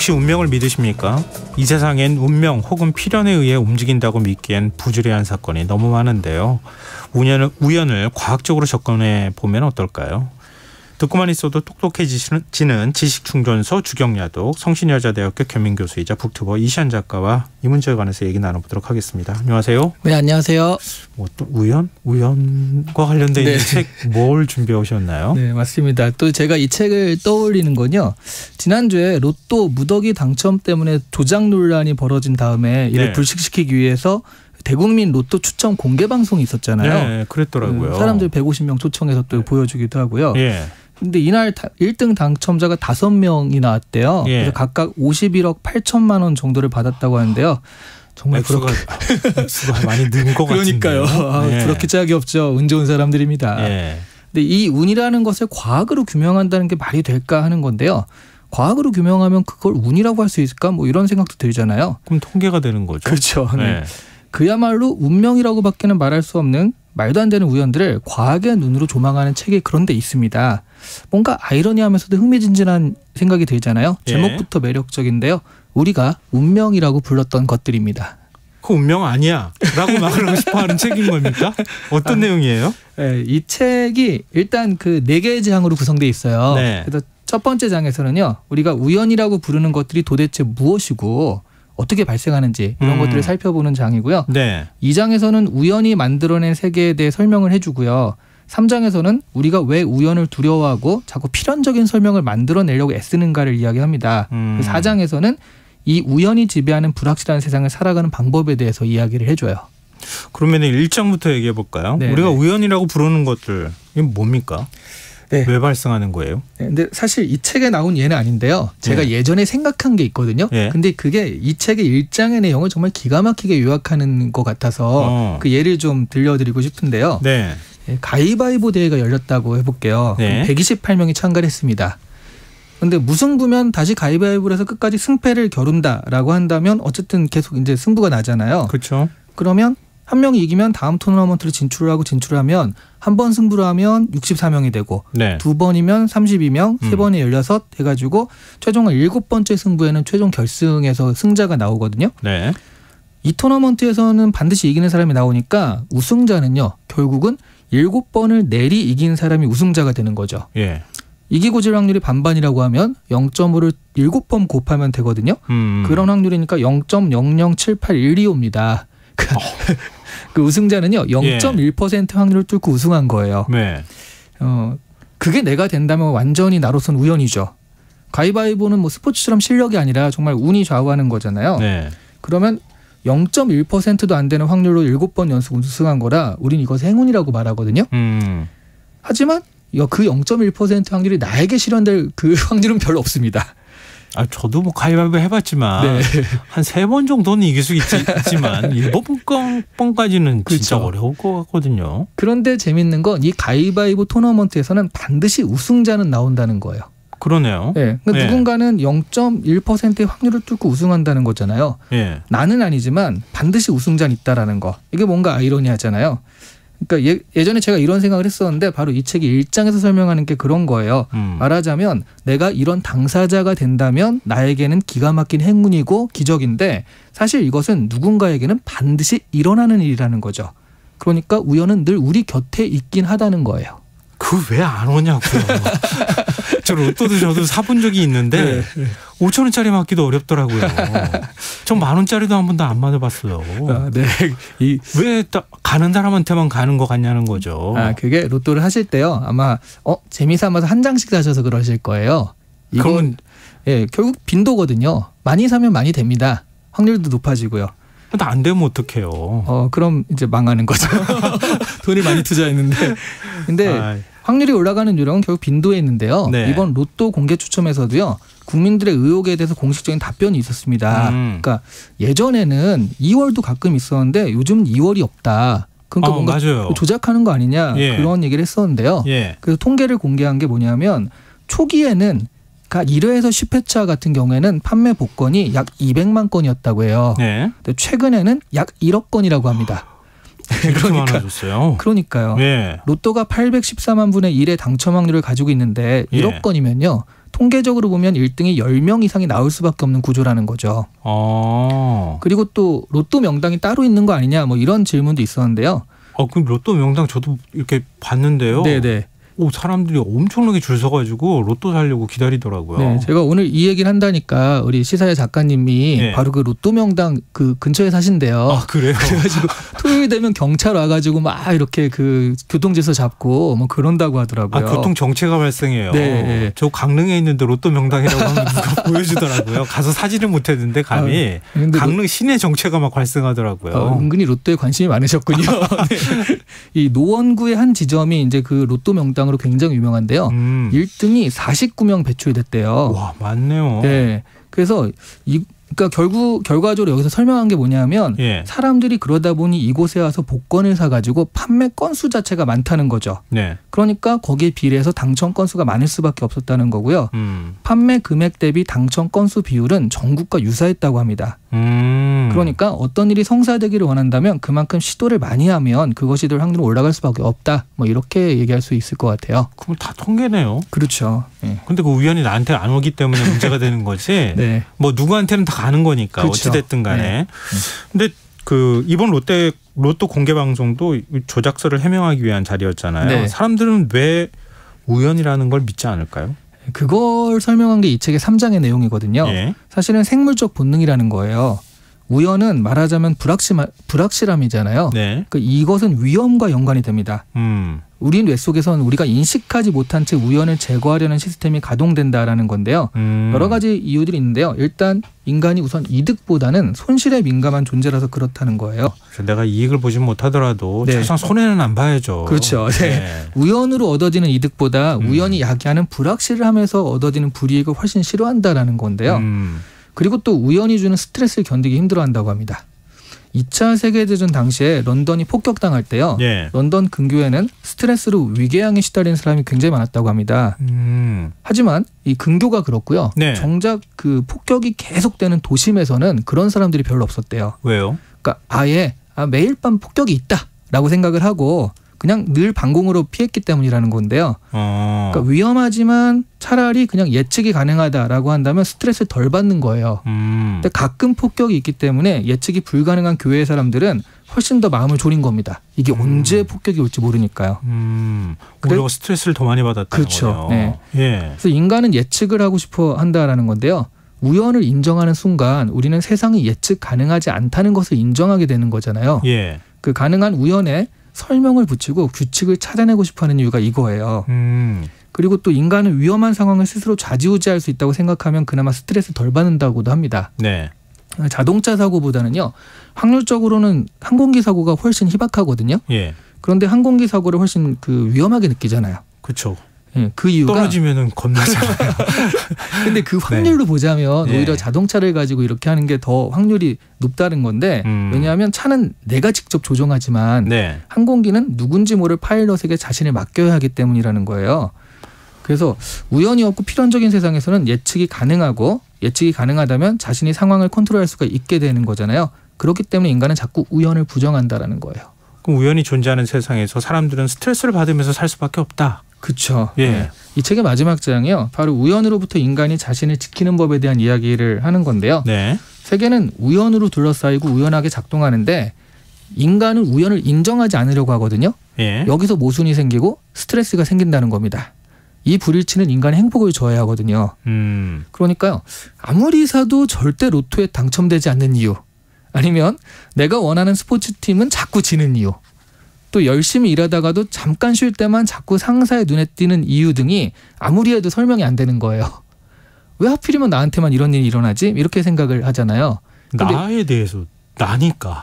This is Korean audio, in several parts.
혹시 운명을 믿으십니까? 이 세상엔 운명 혹은 필연에 의해 움직인다고 믿기엔 부주의한 사건이 너무 많은데요. 우연을 과학적으로 접근해 보면 어떨까요? 듣고만 있어도 똑똑해지는 지식충전소 주경야독 성신여자대학교 겸임교수이자 북튜버 이시안 작가와 이 문제에 관해서 얘기 나눠보도록 하겠습니다. 안녕하세요. 네, 안녕하세요. 또 우연과 관련된 네. 책 뭘 준비해 오셨나요? 네, 맞습니다. 또 제가 이 책을 떠올리는 건요. 지난주에 로또 무더기 당첨 때문에 조작 논란이 벌어진 다음에 이를 네. 불식시키기 위해서 대국민 로또 추첨 공개 방송이 있었잖아요. 네, 그랬더라고요. 사람들 150명 초청해서 또 보여주기도 하고요. 예. 근데 이날 1등 당첨자가 5명이 나왔대요. 예. 그래서 각각 51억 8천만 원 정도를 받았다고 하는데요. 정말 액수가 많이 는 것 같은데요. 그러니까요. 예. 그렇게 짝이 없죠. 운 좋은 사람들입니다. 예. 근데 이 운이라는 것을 과학으로 규명한다는 게 말이 될까 하는 건데요. 과학으로 규명하면 그걸 운이라고 할 수 있을까? 뭐 이런 생각도 들잖아요. 그럼 통계가 되는 거죠. 그렇죠. 네. 네. 그야말로 운명이라고밖에는 말할 수 없는 말도 안 되는 우연들을 과학의 눈으로 조망하는 책이 그런 데 있습니다. 뭔가 아이러니하면서도 흥미진진한 생각이 들잖아요. 예. 제목부터 매력적인데요. 우리가 운명이라고 불렀던 것들입니다. 그 운명 아니야 라고 말하고 싶어하는 책인 겁니까? 어떤 내용이에요? 네, 이 책이 일단 그 4개의 장으로 구성되어 있어요. 네. 그래서 첫 번째 장에서는요. 우리가 우연이라고 부르는 것들이 도대체 무엇이고 어떻게 발생하는지 이런 것들을 살펴보는 장이고요. 네. 2장에서는 우연이 만들어낸 세계에 대해 설명을 해주고요. 3장에서는 우리가 왜 우연을 두려워하고 자꾸 필연적인 설명을 만들어내려고 애쓰는가를 이야기합니다. 4장에서는 이 우연이 지배하는 불확실한 세상을 살아가는 방법에 대해서 이야기를 해줘요. 그러면 1장부터 얘기해 볼까요? 네, 우리가 네. 우연이라고 부르는 것들 이게 뭡니까? 네. 왜 발생하는 거예요? 네, 근데 사실 이 책에 나온 예는 아닌데요. 제가 예전에 생각한 게 있거든요. 예. 근데 그게 이 책의 1장의 내용을 정말 기가 막히게 요약하는 것 같아서 그 예를 좀 들려드리고 싶은데요. 네. 가위바위보 대회가 열렸다고 해볼게요. 네. 128명이 참가를 했습니다. 근데 무승부면 다시 가위바위보를 해서 끝까지 승패를 겨룬다라고 한다면 어쨌든 계속 이제 승부가 나잖아요. 그렇죠. 그러면 한 명이 이기면 다음 토너먼트를 진출하면 한 번 승부를 하면 64명이 되고 네. 2번이면 32명, 3번에 16 해가지고 최종 7번째 승부에는 최종 결승에서 승자가 나오거든요. 네. 이 토너먼트에서는 반드시 이기는 사람이 나오니까 우승자는요. 결국은 7번을 내리 이긴 사람이 우승자가 되는 거죠. 예. 이기고 질 확률이 반반이라고 하면 0.5를 7번 곱하면 되거든요. 그런 확률이니까 0.0078125입니다. 그 우승자는요. 0.1% 확률을 뚫고 우승한 거예요. 네. 그게 내가 된다면 완전히 나로선 우연이죠. 가위바위보는 뭐 스포츠처럼 실력이 아니라 정말 운이 좌우하는 거잖아요. 네. 그러면 0.1%도 안 되는 확률로 7번 연속 우승한 거라 우린 이것을 행운이라고 말하거든요. 하지만 그 0.1% 확률이 나에게 실현될 그 확률은 별로 없습니다. 아, 저도 뭐 가위바위보 해봤지만 네. 한 3번 정도는 이길 수 있지만 7번까지는 진짜 그렇죠. 어려울 것 같거든요. 그런데 재밌는 건 이 가위바위보 토너먼트에서는 반드시 우승자는 나온다는 거예요. 그러네요. 네. 그러니까 네. 누군가는 0.1%의 확률을 뚫고 우승한다는 거잖아요. 예. 나는 아니지만 반드시 우승자는 있다라는 거. 이게 뭔가 아이러니하잖아요. 그러니까 예전에 제가 이런 생각을 했었는데 바로 이 책이 1장에서 설명하는 게 그런 거예요. 말하자면 내가 이런 당사자가 된다면 나에게는 기가 막힌 행운이고 기적인데 사실 이것은 누군가에게는 반드시 일어나는 일이라는 거죠. 그러니까 우연은 늘 우리 곁에 있긴 하다는 거예요. 그 왜 안 오냐고요. 저 로또도 저도 사본 적이 있는데 5천 원짜리 맞기도 어렵더라고요. 전 10,000원짜리도 한 번도 안 맞아봤어요. 네. 왜 딱 가는 사람한테만 가는 거 같냐는 거죠. 그게 로또를 하실 때요. 아마 재미삼아서 한 장씩 사셔서 그러실 거예요. 이건 결국 빈도거든요. 많이 사면 많이 됩니다. 확률도 높아지고요. 근데 안 되면 어떡해요. 그럼 이제 망하는 거죠. 돈을 많이 투자했는데. 근데 확률이 올라가는 요령은 결국 빈도에 있는데요. 네. 이번 로또 공개 추첨에서도요. 국민들의 의혹에 대해서 공식적인 답변이 있었습니다. 그러니까 예전에는 2월도 가끔 있었는데 요즘은 2월이 없다. 그러니까 뭔가 맞아요. 조작하는 거 아니냐 그런 얘기를 했었는데요. 그래서 통계를 공개한 게 뭐냐면 초기에는 1회에서 10회차 같은 경우에는 판매 복권이 약 200만 건이었다고 해요. 네. 근데 최근에는 약 1억 건이라고 합니다. 많아졌어요. 그러니까요. 로또가 814만 분의 1의 당첨 확률을 가지고 있는데 1억 건이면요. 통계적으로 보면 1등이 10명 이상이 나올 수밖에 없는 구조라는 거죠. 그리고 또 로또 명당이 따로 있는 거 아니냐 뭐 이런 질문도 있었는데요. 그럼 로또 명당 저도 이렇게 봤는데요. 네네. 사람들이 엄청나게 줄 서가지고 로또 사려고 기다리더라고요. 네, 제가 오늘 이 얘기를 한다니까 우리 시사회 작가님이 네. 바로 그 로또 명당 그 근처에 사신대요. 그래요? 그래가지고 토요일 되면 경찰 와가지고 막 이렇게 그 교통질서 잡고 뭐 그런다고 하더라고요. 교통 정체가 발생해요. 네. 저 강릉에 있는데 로또 명당이라고 하면 누가 보여주더라고요. 가서 사진을 못했는데 감히 강릉 시내 정체가 막 발생하더라고요. 은근히 로또에 관심이 많으셨군요. 네. 이 노원구의 한 지점이 이제 그 로또 명당으로 굉장히 유명한데요. 1등이 49명 배출됐대요. 와, 많네요. 네. 그래서 그러니까 결과적으로 여기서 설명한 게 뭐냐면 사람들이 그러다 보니 이곳에 와서 복권을 사가지고 판매 건수 자체가 많다는 거죠. 네. 그러니까 거기에 비례해서 당첨 건수가 많을 수밖에 없었다는 거고요. 판매 금액 대비 당첨 건수 비율은 전국과 유사했다고 합니다. 그러니까 어떤 일이 성사되기를 원한다면 그만큼 시도를 많이 하면 그것이 될 확률은 올라갈 수밖에 없다. 뭐 이렇게 얘기할 수 있을 것 같아요. 그럼 다 통계네요. 그렇죠. 네. 근데 그 우연히 나한테 안 오기 때문에 문제가 되는 거지. 네. 뭐 누구한테는 다 가는 거니까 그렇죠. 어찌됐든 간에. 네. 근데 그 이번 로또 공개 방송도 조작설을 해명하기 위한 자리였잖아요. 네. 사람들은 왜 우연이라는 걸 믿지 않을까요? 그걸 설명한 게 이 책의 3장의 내용이거든요. 사실은 생물적 본능이라는 거예요. 우연은 말하자면 불확실함이잖아요. 네. 이것은 위험과 연관이 됩니다. 우리 뇌 속에서는 우리가 인식하지 못한 채 우연을 제거하려는 시스템이 가동된다라는 건데요. 여러 가지 이유들이 있는데요. 일단 인간이 우선 이득보다는 손실에 민감한 존재라서 그렇다는 거예요. 내가 이익을 보지 못하더라도 네. 최소한 손해는 안 봐야죠. 그렇죠. 네. 우연으로 얻어지는 이득보다 우연이 야기하는 불확실을 하면서 얻어지는 불이익을 훨씬 싫어한다라는 건데요. 그리고 또 우연이 주는 스트레스를 견디기 힘들어한다고 합니다. 2차 세계대전 당시에 런던이 폭격당할 때요. 런던 근교에는 스트레스로 위궤양에 시달리는 사람이 굉장히 많았다고 합니다. 하지만 이 근교가 그렇고요. 정작 그 폭격이 계속되는 도심에서는 그런 사람들이 별로 없었대요. 왜요? 그러니까 아예 매일 밤 폭격이 있다라고 생각을 하고 그냥 늘 방공으로 피했기 때문이라는 건데요. 그러니까 위험하지만 차라리 그냥 예측이 가능하다라고 한다면 스트레스를 덜 받는 거예요. 근데 가끔 폭격이 있기 때문에 예측이 불가능한 교회의 사람들은 훨씬 더 마음을 졸인 겁니다. 이게 언제 폭격이 올지 모르니까요. 오히려 스트레스를 더 많이 받았다는 그렇죠. 거네요. 네. 그래서 인간은 예측을 하고 싶어 한다라는 건데요. 우연을 인정하는 순간 우리는 세상이 예측 가능하지 않다는 것을 인정하게 되는 거잖아요. 그 가능한 우연에 설명을 붙이고 규칙을 찾아내고 싶어하는 이유가 이거예요. 그리고 또 인간은 위험한 상황을 스스로 좌지우지할 수 있다고 생각하면 그나마 스트레스 덜 받는다고도 합니다. 자동차 사고보다는요. 확률적으로는 항공기 사고가 훨씬 희박하거든요. 그런데 항공기 사고를 훨씬 위험하게 느끼잖아요. 그렇죠. 그 이유가 떨어지면은 겁나잖아요. 근데 그 확률로 보자면 오히려 자동차를 가지고 이렇게 하는 게 더 확률이 높다는 건데 왜냐하면 차는 내가 직접 조종하지만 항공기는 누군지 모를 파일럿에게 자신을 맡겨야 하기 때문이라는 거예요. 그래서 우연이 없고 필연적인 세상에서는 예측이 가능하고 예측이 가능하다면 자신이 상황을 컨트롤할 수가 있게 되는 거잖아요. 그렇기 때문에 인간은 자꾸 우연을 부정한다라는 거예요. 그럼 우연이 존재하는 세상에서 사람들은 스트레스를 받으면서 살 수밖에 없다. 그렇죠. 이 책의 마지막 장이요. 바로 우연으로부터 인간이 자신을 지키는 법에 대한 이야기를 하는 건데요. 세계는 우연으로 둘러싸이고 우연하게 작동하는데 인간은 우연을 인정하지 않으려고 하거든요. 여기서 모순이 생기고 스트레스가 생긴다는 겁니다. 이 불일치는 인간의 행복을 저해하거든요. 그러니까요. 아무리 사도 절대 로또에 당첨되지 않는 이유 아니면 내가 원하는 스포츠팀은 자꾸 지는 이유 또 열심히 일하다가도 잠깐 쉴 때만 자꾸 상사의 눈에 띄는 이유 등이 아무리 해도 설명이 안 되는 거예요. 왜 하필이면 나한테만 이런 일이 일어나지? 이렇게 생각을 하잖아요. 나에 대해서 나니까.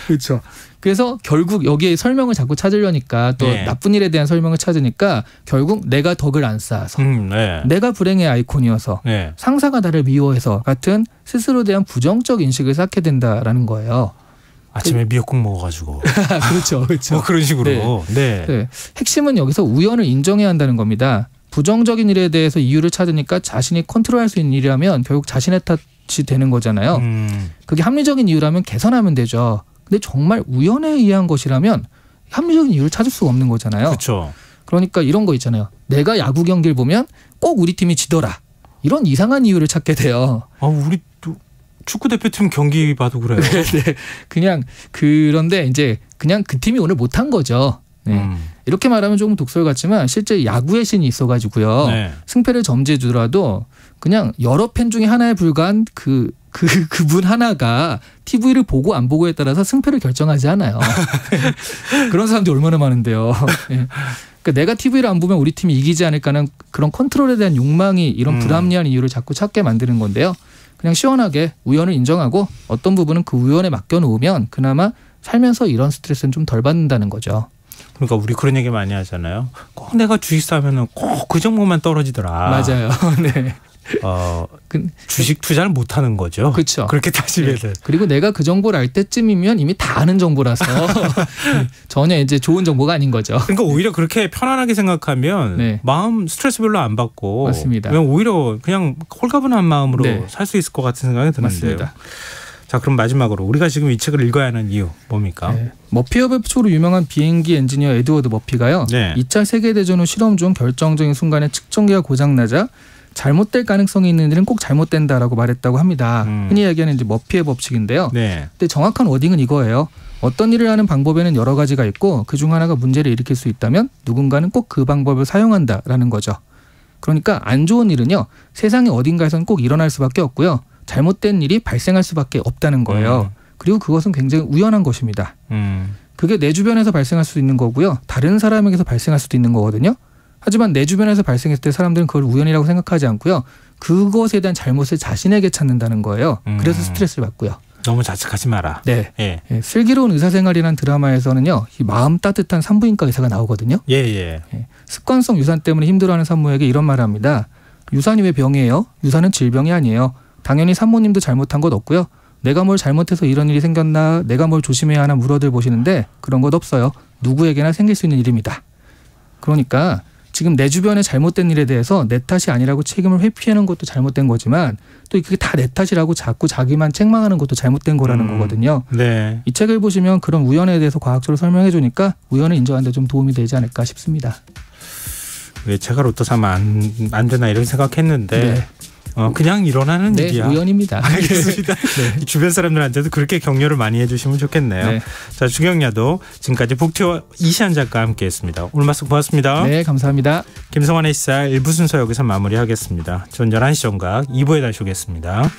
그렇죠. 그래서 결국 여기에 설명을 자꾸 찾으려니까 또 나쁜 일에 대한 설명을 찾으니까 결국 내가 덕을 안 쌓아서 내가 불행의 아이콘이어서 상사가 나를 미워해서 같은 스스로에 대한 부정적 인식을 쌓게 된다라는 거예요. 아침에 미역국 먹어가지고. 그렇죠. 뭐 그런 식으로. 핵심은 여기서 우연을 인정해야 한다는 겁니다. 부정적인 일에 대해서 이유를 찾으니까 자신이 컨트롤할 수 있는 일이라면 결국 자신의 탓이 되는 거잖아요. 그게 합리적인 이유라면 개선하면 되죠. 근데 정말 우연에 의한 것이라면 합리적인 이유를 찾을 수가 없는 거잖아요. 그렇죠. 그러니까 이런 거 있잖아요. 내가 야구 경기를 보면 꼭 우리 팀이 지더라. 이런 이상한 이유를 찾게 돼요. 우리 축구 대표팀 경기 봐도 그래요. 네, 그냥 그런데 이제 그냥 그 팀이 오늘 못한 거죠. 네. 이렇게 말하면 조금 독설 같지만 실제 야구의 신이 있어가지고요. 네. 승패를 점지해 주더라도 그냥 여러 팬 중에 하나에 불과한 그분 하나가 TV를 보고 안 보고에 따라서 승패를 결정하지 않아요. 그런 사람들이 얼마나 많은데요. 네. 그러니까 내가 TV를 안 보면 우리 팀이 이기지 않을까는 그런 컨트롤에 대한 욕망이 이런 불합리한 이유를 자꾸 찾게 만드는 건데요. 그냥 시원하게 우연을 인정하고 어떤 부분은 그 우연에 맡겨놓으면 그나마 살면서 이런 스트레스는 좀 덜 받는다는 거죠. 그러니까 우리 그런 얘기 많이 하잖아요. 꼭 내가 주식 사면은 꼭 그 종목만 떨어지더라. 맞아요. 네. 주식 투자를 못 하는 거죠. 그렇죠. 그렇게 따지면. 네. 그리고 내가 그 정보를 알 때쯤이면 이미 다 아는 정보라서 전혀 이제 좋은 정보가 아닌 거죠. 그러니까 오히려 그렇게 편안하게 생각하면 네. 마음 스트레스 별로 안 받고 맞습니다. 오히려 그냥 홀가분한 마음으로 네. 살 수 있을 것 같은 생각이 드는데요. 맞습니다. 자, 그럼 마지막으로 우리가 지금 이 책을 읽어야 하는 이유 뭡니까? 네. 머피협의 표로 유명한 비행기 엔지니어 에드워드 머피가요. 네. 2차 세계대전 후 실험 중 결정적인 순간에 측정기가 고장나자 잘못될 가능성이 있는 일은 꼭 잘못된다라고 말했다고 합니다. 흔히 얘기하는 이제 머피의 법칙인데요. 네. 근데 정확한 워딩은 이거예요. 어떤 일을 하는 방법에는 여러 가지가 있고 그중 하나가 문제를 일으킬 수 있다면 누군가는 꼭 그 방법을 사용한다라는 거죠. 그러니까 안 좋은 일은요. 세상의 어딘가에서는 꼭 일어날 수밖에 없고요. 잘못된 일이 발생할 수밖에 없다는 거예요. 그리고 그것은 굉장히 우연한 것입니다. 그게 내 주변에서 발생할 수도 있는 거고요. 다른 사람에게서 발생할 수도 있는 거거든요. 하지만 내 주변에서 발생했을 때 사람들은 그걸 우연이라고 생각하지 않고요. 그것에 대한 잘못을 자신에게 찾는다는 거예요. 그래서 스트레스를 받고요. 너무 자책하지 마라. 네. 예. 슬기로운 의사생활이라는 드라마에서는요. 이 마음 따뜻한 산부인과 의사가 나오거든요. 예. 습관성 유산 때문에 힘들어하는 산모에게 이런 말을 합니다. 유산이 왜 병이에요? 유산은 질병이 아니에요. 당연히 산모님도 잘못한 것 없고요. 내가 뭘 잘못해서 이런 일이 생겼나 내가 뭘 조심해야 하나 물어들 보시는데 그런 것 없어요. 누구에게나 생길 수 있는 일입니다. 그러니까 지금 내 주변에 잘못된 일에 대해서 내 탓이 아니라고 책임을 회피하는 것도 잘못된 거지만 또 그게 다 내 탓이라고 자꾸 자기만 책망하는 것도 잘못된 거라는 거거든요. 네. 이 책을 보시면 그런 우연에 대해서 과학적으로 설명해 주니까 우연을 인정하는 데 좀 도움이 되지 않을까 싶습니다. 왜 제가 로또 사면 안 되나 이런 생각했는데 네. 그냥 일어나는 일이야. 우연입니다. 알겠습니다. 네. 주변 사람들한테도 그렇게 격려를 많이 해주시면 좋겠네요. 네. 자, 주경야도 지금까지 북티어 이시안 작가와 함께했습니다. 오늘 말씀 고맙습니다. 네, 감사합니다. 김성환의 시사 1부 순서 여기서 마무리하겠습니다. 전 11시 정각 2부에 다시 오겠습니다.